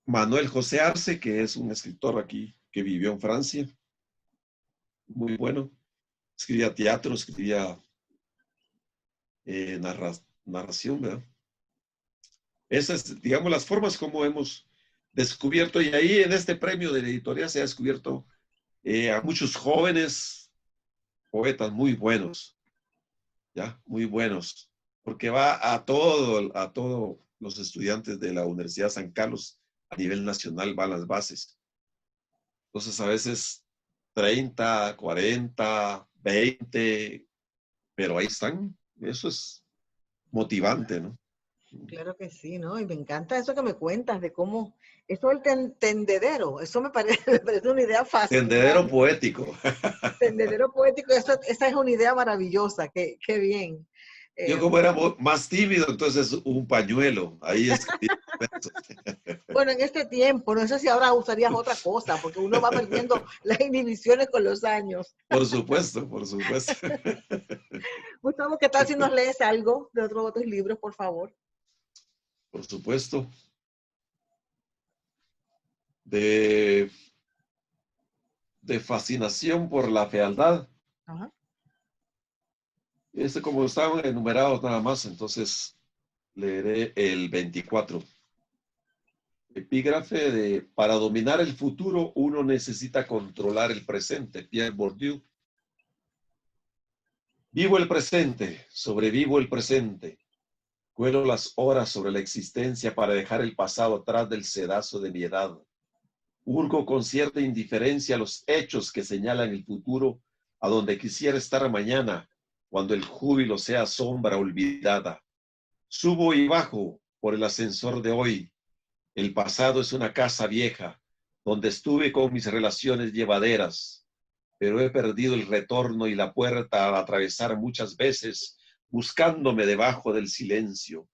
Manuel José Arce, que es un escritor aquí que vivió en Francia. Muy bueno. Escribía teatro, escribía narración, ¿verdad? Esas, digamos, las formas como hemos descubierto. Y ahí en este premio de la editorial se ha descubierto a muchos jóvenes poetas muy buenos, ¿ya? Muy buenos, porque va a todos los estudiantes de la Universidad San Carlos a nivel nacional, van las bases. Entonces, a veces 30, 40, 20, pero ahí están. Eso es motivante, ¿no? Claro que sí, ¿no? Y me encanta eso que me cuentas de cómo, eso del tendedero, eso me parece, me parece una idea Tendedero fascinante. poético. Tendedero poético, esa es una idea maravillosa, qué bien. Yo Eh, como era más tímido, entonces un pañuelo, ahí escribí. bueno, en este tiempo, no sé si ahora usarías otra cosa, porque uno va perdiendo las inhibiciones con los años. Por supuesto, por supuesto. Gustavo, ¿qué tal si nos lees algo de otro de tus libros, por favor? Por supuesto. De, de fascinación por la fealdad. Ajá. Como estaban enumerados nada más, entonces leeré el 24. Epígrafe de, para dominar el futuro uno necesita controlar el presente. Pierre Bourdieu. Vivo el presente, sobrevivo el presente. Cuelo las horas sobre la existencia para dejar el pasado atrás del sedazo de mi edad. Hurgo con cierta indiferencia los hechos que señalan el futuro a donde quisiera estar mañana, cuando el júbilo sea sombra olvidada. Subo y bajo por el ascensor de hoy. El pasado es una casa vieja, donde estuve con mis relaciones llevaderas, pero he perdido el retorno y la puerta al atravesar muchas veces, buscándome debajo del silencio.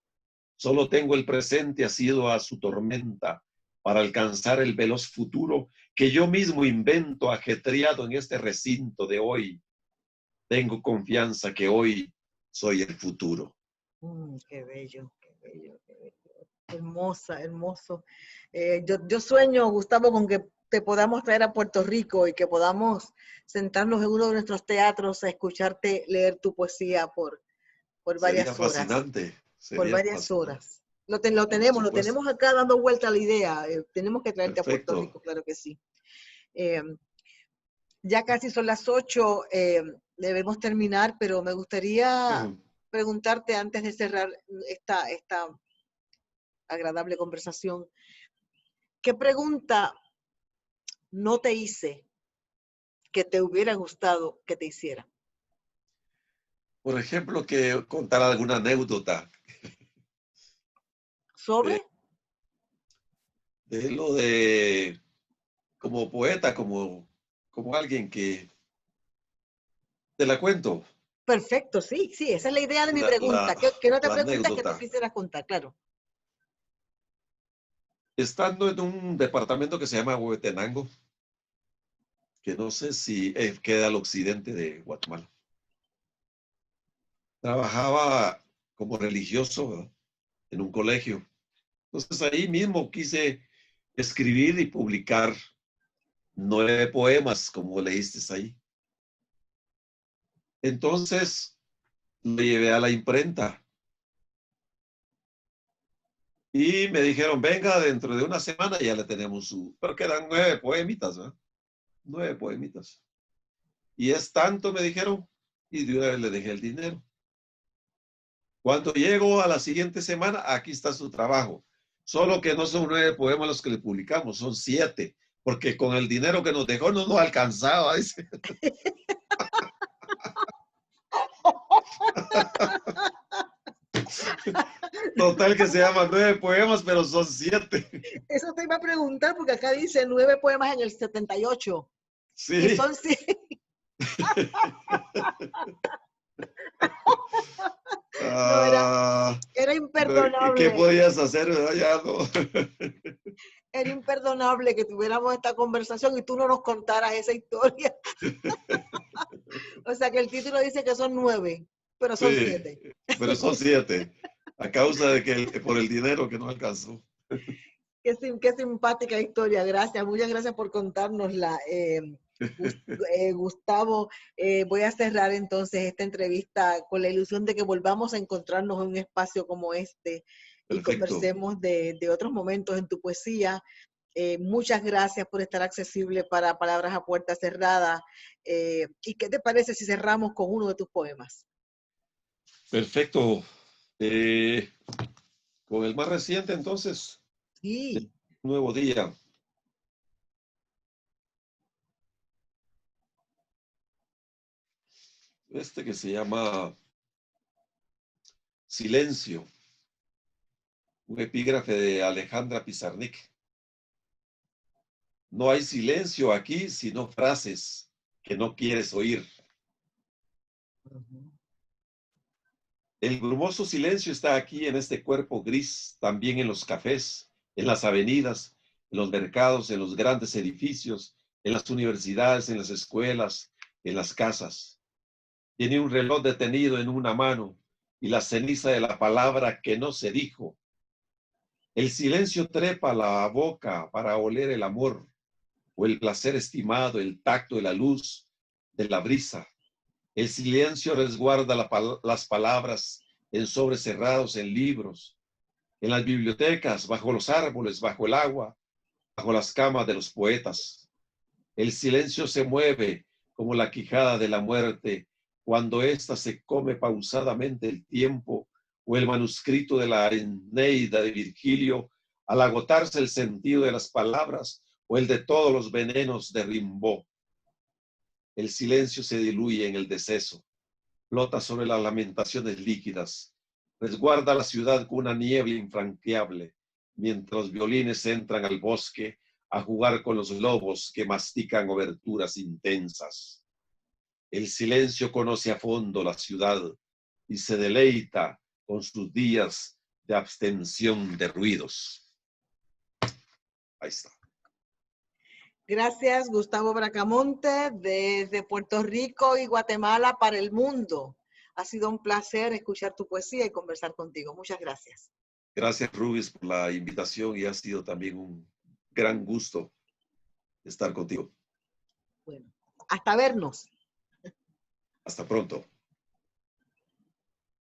Solo tengo el presente asido a su tormenta para alcanzar el veloz futuro que yo mismo invento ajetreado en este recinto de hoy. Tengo confianza que hoy soy el futuro. Qué bello, qué bello, qué bello. Hermosa, hermoso. Yo sueño, Gustavo, con que te podamos traer a Puerto Rico y que podamos sentarnos en uno de nuestros teatros a escucharte leer tu poesía por Sería varias horas. fascinante, Por sería varias fascinante. horas. Por Lo supuesto. tenemos acá dando vuelta a la idea. Tenemos que traerte a Puerto Perfecto. Rico, claro que sí. Eh, ya casi son las 8, debemos terminar, pero me gustaría preguntarte antes de cerrar esta agradable conversación, ¿qué pregunta no te hice que te hubiera gustado que te hiciera? Por ejemplo, que contar alguna anécdota ¿Sobre? de, de lo de como poeta, como alguien que te la cuento, Perfecto, sí, sí, esa es la idea de mi la, la, pregunta. Que no te la preguntas que tú anécdota. quisieras contar, claro. Estando en un departamento que se llama Huehuetenango, que no sé si queda al occidente de Guatemala. Trabajaba como religioso, ¿verdad? En un colegio. Entonces ahí mismo quise escribir y publicar 9 poemas, como leíste ahí. Entonces lo llevé a la imprenta y me dijeron, venga, dentro de una semana ya le tenemos pero quedan 9 poemitas, ¿verdad? 9 poemitas. Y es tanto, me dijeron, y de una vez le dejé el dinero. Cuando llego a la siguiente semana, aquí está su trabajo. Solo que no son 9 poemas los que le publicamos, son 7, porque con el dinero que nos dejó no nos alcanzaba. Dice. Total que se llaman 9 poemas, pero son 7. Eso te iba a preguntar, porque acá dice 9 poemas en el 78. Sí. Y son 100. No, era imperdonable. ¿Qué podías hacer? Ya no. Era imperdonable que tuviéramos esta conversación y tú no nos contaras esa historia. O sea que el título dice que son 9, pero son 7. Pero son 7, a causa de que por el dinero que no alcanzó. Qué simpática historia, gracias, muchas gracias por contárnosla. Gustavo, voy a cerrar entonces esta entrevista con la ilusión de que volvamos a encontrarnos en un espacio como este. Perfecto. Y conversemos de otros momentos en tu poesía. Muchas gracias por estar accesible para Palabras a Puerta Cerrada. ¿Y qué te parece si cerramos con uno de tus poemas? Perfecto. Con el más reciente, entonces. Sí. Nuevo día. Este que se llama Silencio. Un epígrafe de Alejandra Pizarnik. No hay silencio aquí, sino frases que no quieres oír. El brumoso silencio está aquí en este cuerpo gris, también en los cafés, en las avenidas, en los mercados, en los grandes edificios, en las universidades, en las escuelas, en las casas. Tiene un reloj detenido en una mano y la ceniza de la palabra que no se dijo. El silencio trepa la boca para oler el amor o el placer estimado, el tacto de la luz, de la brisa. El silencio resguarda las palabras en sobres cerrados, en libros, en las bibliotecas, bajo los árboles, bajo el agua, bajo las camas de los poetas. El silencio se mueve como la quijada de la muerte cuando ésta se come pausadamente el tiempo o el manuscrito de la Eneida de Virgilio al agotarse el sentido de las palabras o el de todos los venenos de Rimbaud. El silencio se diluye en el deceso, flota sobre las lamentaciones líquidas, resguarda la ciudad con una niebla infranqueable, mientras los violines entran al bosque a jugar con los lobos que mastican oberturas intensas. El silencio conoce a fondo la ciudad y se deleita con sus días de abstención de ruidos. Ahí está. Gracias, Gustavo Bracamonte, desde Puerto Rico y Guatemala para el mundo. Ha sido un placer escuchar tu poesía y conversar contigo. Muchas gracias. Gracias, Rubis, por la invitación y ha sido también un gran gusto estar contigo. Bueno, hasta vernos. Hasta pronto.